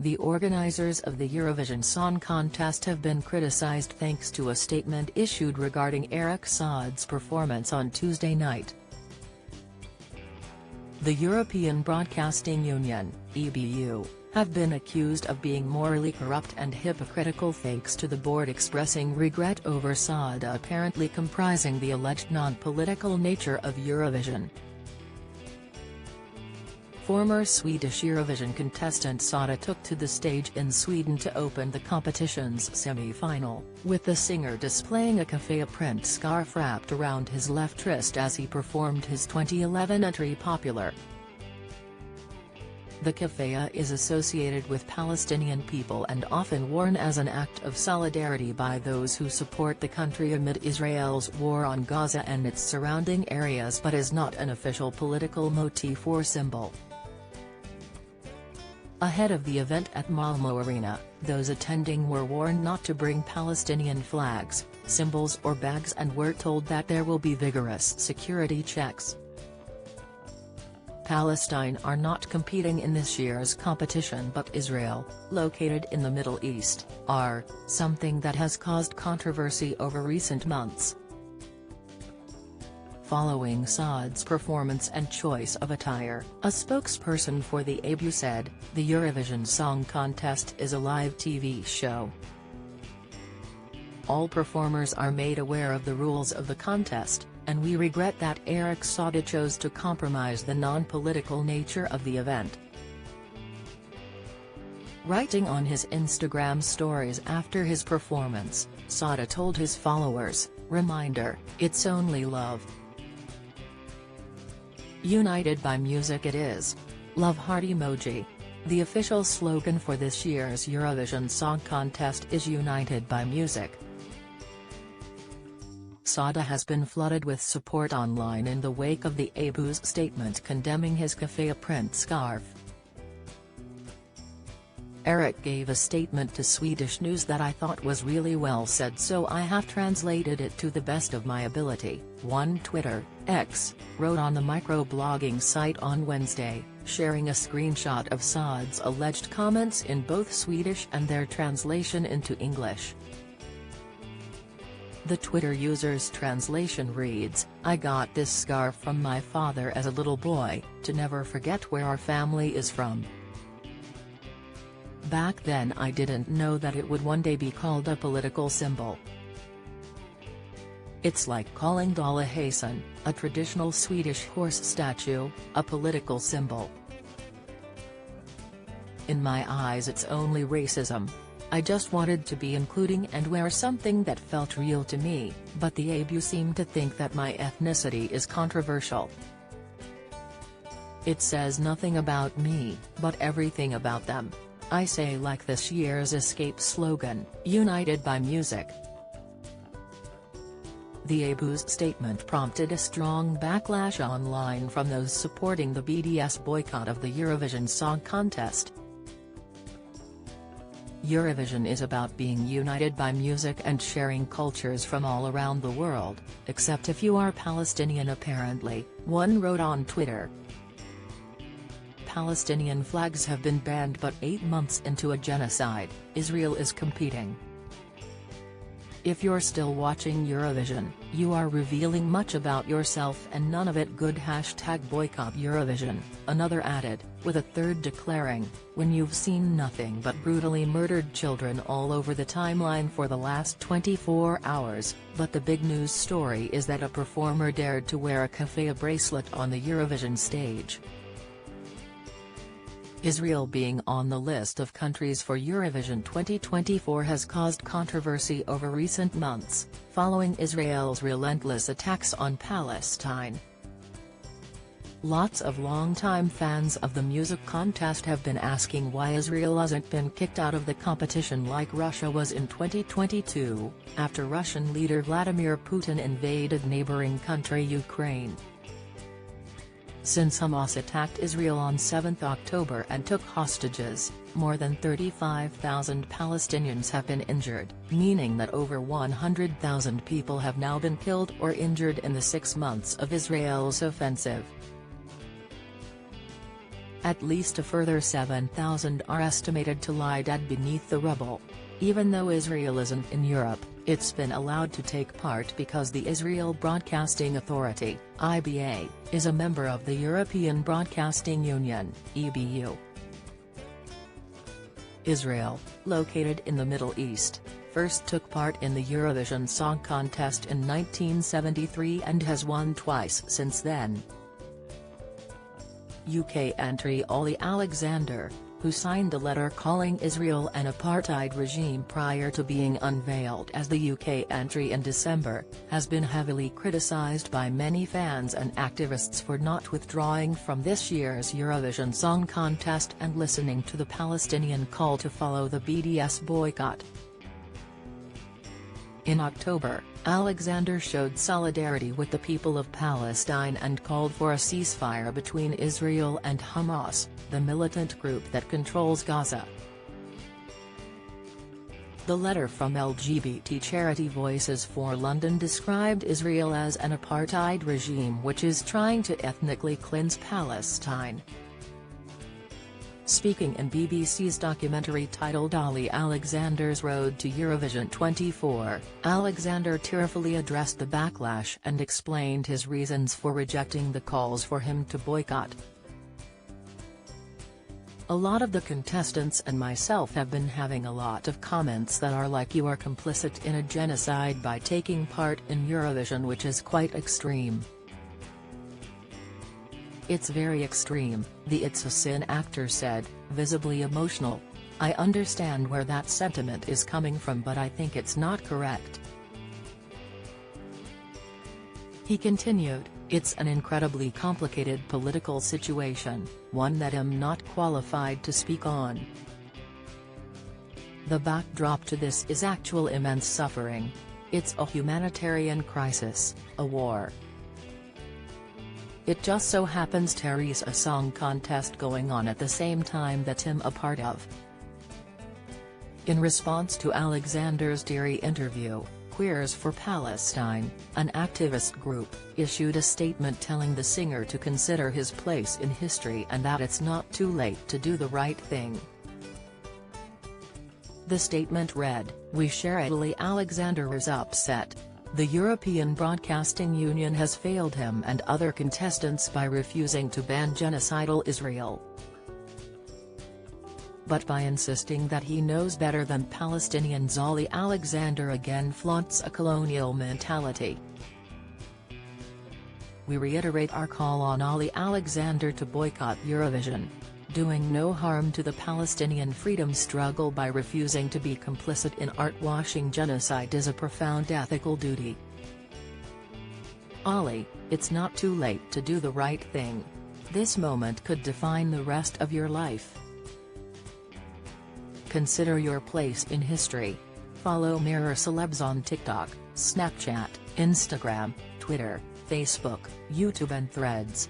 The organizers of the Eurovision Song Contest have been criticized thanks to a statement issued regarding Eric Saad's performance on Tuesday night. The European Broadcasting Union, EBU, have been accused of being morally corrupt and hypocritical thanks to the board expressing regret over Saad apparently comprising the alleged non-political nature of Eurovision. Former Swedish Eurovision contestant Sada took to the stage in Sweden to open the competition's semi-final, with the singer displaying a keffiyeh print scarf wrapped around his left wrist as he performed his 2011 entry Popular. The keffiyeh is associated with Palestinian people and often worn as an act of solidarity by those who support the country amid Israel's war on Gaza and its surrounding areas, but is not an official political motif or symbol. Ahead of the event at Malmö Arena, those attending were warned not to bring Palestinian flags, symbols or bags and were told that there will be vigorous security checks. Palestine are not competing in this year's competition, but Israel, located in the Middle East, are, something that has caused controversy over recent months. Following Saad's performance and choice of attire, a spokesperson for the EBU said, "The Eurovision Song Contest is a live TV show. All performers are made aware of the rules of the contest, and we regret that Eric Saad chose to compromise the non-political nature of the event." Writing on his Instagram stories after his performance, Saad told his followers, "Reminder, it's only love. United by music it is. Love heart emoji." The official slogan for this year's Eurovision Song Contest is United by Music. Saad has been flooded with support online in the wake of the EBU's statement condemning his keffiyeh print scarf. "Eric gave a statement to Swedish news that I thought was really well said, so I have translated it to the best of my ability," one Twitter, X, wrote on the microblogging site on Wednesday, sharing a screenshot of Saad's alleged comments in both Swedish and their translation into English. The Twitter user's translation reads, "I got this scarf from my father as a little boy, to never forget where our family is from. Back then I didn't know that it would one day be called a political symbol. It's like calling Dala Hasan, a traditional Swedish horse statue, a political symbol. In my eyes it's only racism. I just wanted to be including and wear something that felt real to me, but the EBU seem to think that my ethnicity is controversial. It says nothing about me, but everything about them. I say like this year's Escape slogan, United by Music." The EBU's statement prompted a strong backlash online from those supporting the BDS boycott of the Eurovision Song Contest. Eurovision is about being united by music and sharing cultures from all around the world, except if you are Palestinian apparently, one wrote on Twitter. Palestinian flags have been banned, but 8 months into a genocide, Israel is competing. If you're still watching Eurovision, you are revealing much about yourself and none of it good. #boycott Eurovision, another added, with a third declaring, "When you've seen nothing but brutally murdered children all over the timeline for the last 24 hours, but the big news story is that a performer dared to wear a keffiyeh bracelet on the Eurovision stage." Israel being on the list of countries for Eurovision 2024 has caused controversy over recent months, following Israel's relentless attacks on Palestine. Lots of longtime fans of the music contest have been asking why Israel hasn't been kicked out of the competition like Russia was in 2022, after Russian leader Vladimir Putin invaded neighboring country Ukraine. Since Hamas attacked Israel on 7 October and took hostages, more than 35,000 Palestinians have been injured, meaning that over 100,000 people have now been killed or injured in the 6 months of Israel's offensive. At least a further 7,000 are estimated to lie dead beneath the rubble. Even though Israel isn't in Europe, it's been allowed to take part because the Israel Broadcasting Authority (IBA) is a member of the European Broadcasting Union (EBU). Israel, located in the Middle East, first took part in the Eurovision Song Contest in 1973 and has won twice since then. UK entry Ollie Alexander, who signed a letter calling Israel an apartheid regime prior to being unveiled as the UK entry in December, has been heavily criticised by many fans and activists for not withdrawing from this year's Eurovision Song Contest and listening to the Palestinian call to follow the BDS boycott. In October, Alexander showed solidarity with the people of Palestine and called for a ceasefire between Israel and Hamas, the militant group that controls Gaza. The letter from LGBT charity Voices for London described Israel as an apartheid regime which is trying to ethnically cleanse Palestine. Speaking in BBC's documentary titled Ollie Alexander's Road to Eurovision 24, Alexander tearfully addressed the backlash and explained his reasons for rejecting the calls for him to boycott. "A lot of the contestants and myself have been having a lot of comments that are like you are complicit in a genocide by taking part in Eurovision, which is quite extreme. It's very extreme," the It's a Sin actor said, visibly emotional. "I understand where that sentiment is coming from, but I think it's not correct." He continued, "It's an incredibly complicated political situation, one that I'm not qualified to speak on. The backdrop to this is actual immense suffering. It's a humanitarian crisis, a war. It just so happens there's a song contest going on at the same time that I'm a part of." In response to Alexander's teary interview, Queers for Palestine, an activist group, issued a statement telling the singer to consider his place in history and that it's not too late to do the right thing. The statement read, "We share Ollie Alexander's upset. The European Broadcasting Union has failed him and other contestants by refusing to ban genocidal Israel. But by insisting that he knows better than Palestinians, Ollie Alexander again flaunts a colonial mentality. We reiterate our call on Ollie Alexander to boycott Eurovision. Doing no harm to the Palestinian freedom struggle by refusing to be complicit in art-washing genocide is a profound ethical duty. Ollie, it's not too late to do the right thing. This moment could define the rest of your life. Consider your place in history. Follow Mirror Celebs on TikTok, Snapchat, Instagram, Twitter, Facebook, YouTube and Threads.